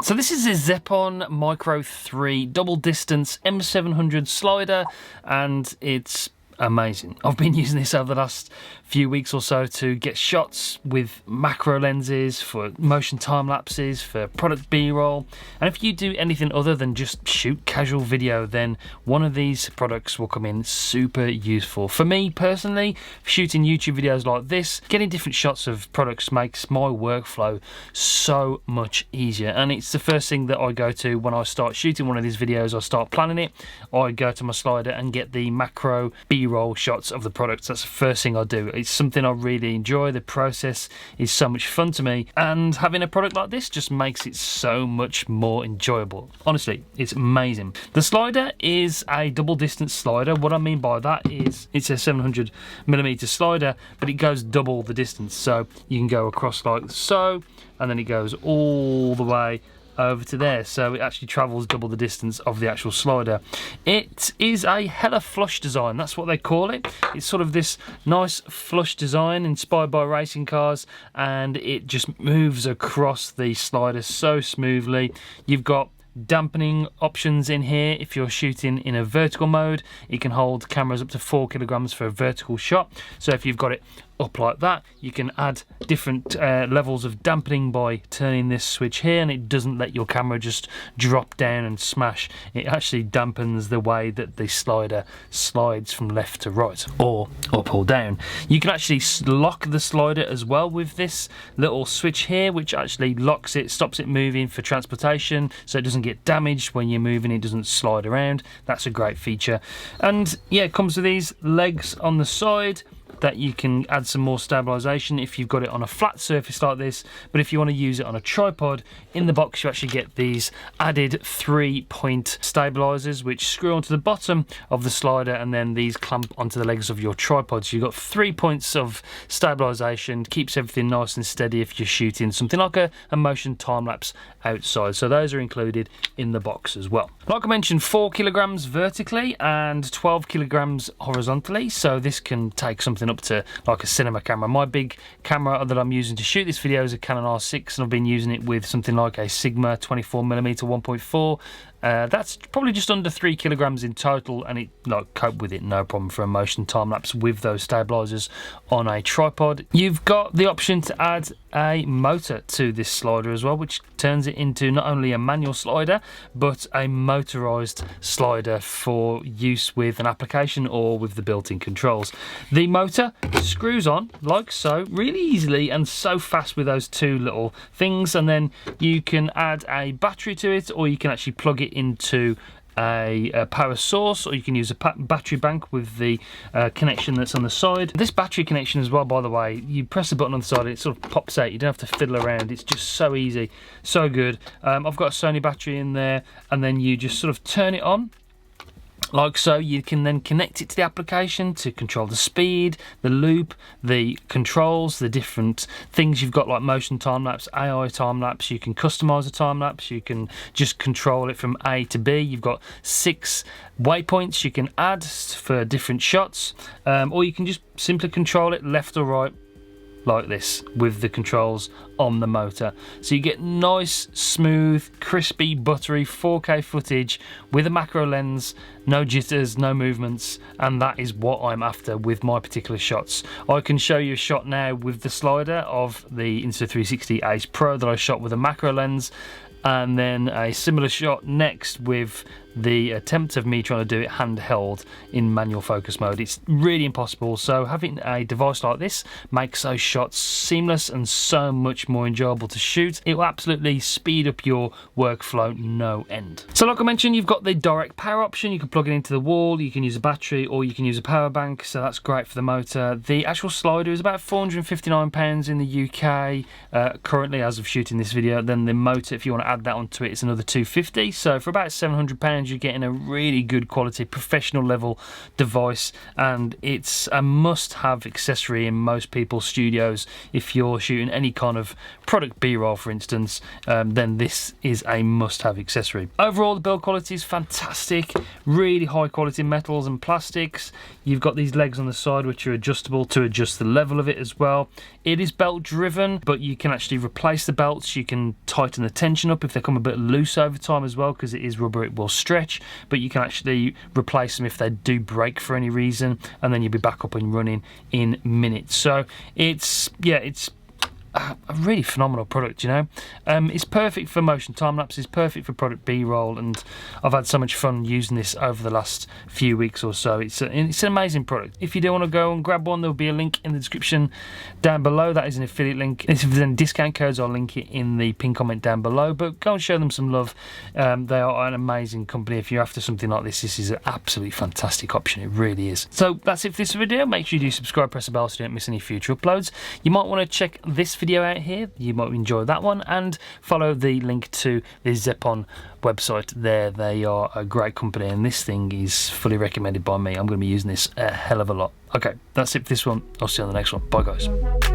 So this is a Zeppon Micro 3 double distance M700 slider, and it's amazing. I've been using this over the last few weeks or so to get shots with macro lenses, for motion time lapses, for product B-roll. And if you do anything other than just shoot casual video, then one of these products will come in super useful. For me personally, shooting YouTube videos like this, getting different shots of products makes my workflow so much easier. And it's the first thing that I go to when I start shooting one of these videos. I start planning it, I go to my slider and get the macro B-roll shots of the products. That's the first thing I do. It's something I really enjoy. The process is so much fun to me, and having a product like this just makes it so much more enjoyable. Honestly, it's amazing. The slider is a double distance slider. What I mean by that is it's a 700mm slider, but it goes double the distance. So you can go across like so, and then it goes all the way over to there, so it actually travels double the distance of the actual slider. It is a hella flush design, that's what they call it. It's sort of this nice flush design inspired by racing cars, and it just moves across the slider so smoothly. You've got dampening options in here. If you're shooting in a vertical mode, it can hold cameras up to 4 kilograms for a vertical shot. So if you've got it up like that, you can add different levels of dampening by turning this switch here, and it doesn't let your camera just drop down and smash. It actually dampens the way that the slider slides from left to right, or up or down. You can actually lock the slider as well with this little switch here, which actually locks it, stops it moving for transportation, so it doesn't get damaged when you're moving, it doesn't slide around. That's a great feature. And yeah, it comes with these legs on the side that you can add some more stabilization if you've got it on a flat surface like this. But if you want to use it on a tripod, in the box you actually get these added 3-point stabilizers which screw onto the bottom of the slider, and then these clamp onto the legs of your tripod. So you've got 3 points of stabilization, keeps everything nice and steady if you're shooting something like a motion time lapse outside. So those are included in the box as well. Like I mentioned, 4 kilograms vertically and 12 kilograms horizontally, so this can take something up to like a cinema camera. My big camera that I'm using to shoot this video is a Canon R6, and I've been using it with something like a Sigma 24mm 1.4. That's probably just under 3 kilograms in total, and it cope with it no problem for a motion time lapse with those stabilizers on a tripod. You've got the option to add a motor to this slider as well, which turns it into not only a manual slider but a motorized slider for use with an application or with the built-in controls. The motor screws on like so, really easily and so fast with those two little things, and then you can add a battery to it, or you can actually plug it into a power source, or you can use a battery bank with the connection that's on the side. This battery connection as well, by the way, you press the button on the side and it sort of pops out. You don't have to fiddle around. It's just so easy, so good. I've got a Sony battery in there, and then you just sort of turn it on like so. You can then connect it to the application to control the speed, the loop, the controls, the different things you've got like motion time lapse, AI time lapse. You can customize a time lapse, you can just control it from A to B. You've got 6 waypoints you can add for different shots, or you can just simply control it left or right like this with the controls on the motor. So you get nice, smooth, crispy, buttery 4K footage with a macro lens, no jitters, no movements, and that is what I'm after with my particular shots. I can show you a shot now with the slider of the Insta360 Ace Pro that I shot with a macro lens, and then a similar shot next with the attempt of me trying to do it handheld in manual focus mode. It's really impossible, so having a device like this makes those shots seamless and so much more enjoyable to shoot. It will absolutely speed up your workflow no end. So like I mentioned, you've got the direct power option. You can plug it into the wall, you can use a battery, or you can use a power bank, so that's great for the motor. The actual slider is about £459 in the UK currently as of shooting this video. Then the motor, if you want to add that onto it, it's another £250, so for about £700 £60, you're getting a really good quality, professional level device, and it's a must-have accessory in most people's studios. If you're shooting any kind of product B-roll, for instance, then this is a must-have accessory. Overall, the build quality is fantastic, really high quality metals and plastics. You've got these legs on the side which are adjustable to adjust the level of it as well. It is belt driven, but you can actually replace the belts. You can tighten the tension up if they come a bit loose over time as well, because it is rubber, it will stretch, but you can actually replace them if they do break for any reason, and then you'll be back up and running in minutes. So it's a really phenomenal product, you know. It's perfect for motion time lapse, it's perfect for product B-roll, and I've had so much fun using this over the last few weeks or so. It's an amazing product. If you do want to go and grab one, there'll be a link in the description down below. That is an affiliate link. If there's any discount codes, I'll link it in the pinned comment down below, but go and show them some love. They are an amazing company. If you're after something like this is an absolutely fantastic option. It really is. So that's it for this video. Make sure you do subscribe, press the bell so you don't miss any future uploads. You might want to check this video out here, you might enjoy that one, and follow the link to the Zeppon website there. They are a great company, and this thing is fully recommended by me. I'm going to be using this a hell of a lot. Okay, that's it for this one. I'll see you on the next one. Bye guys.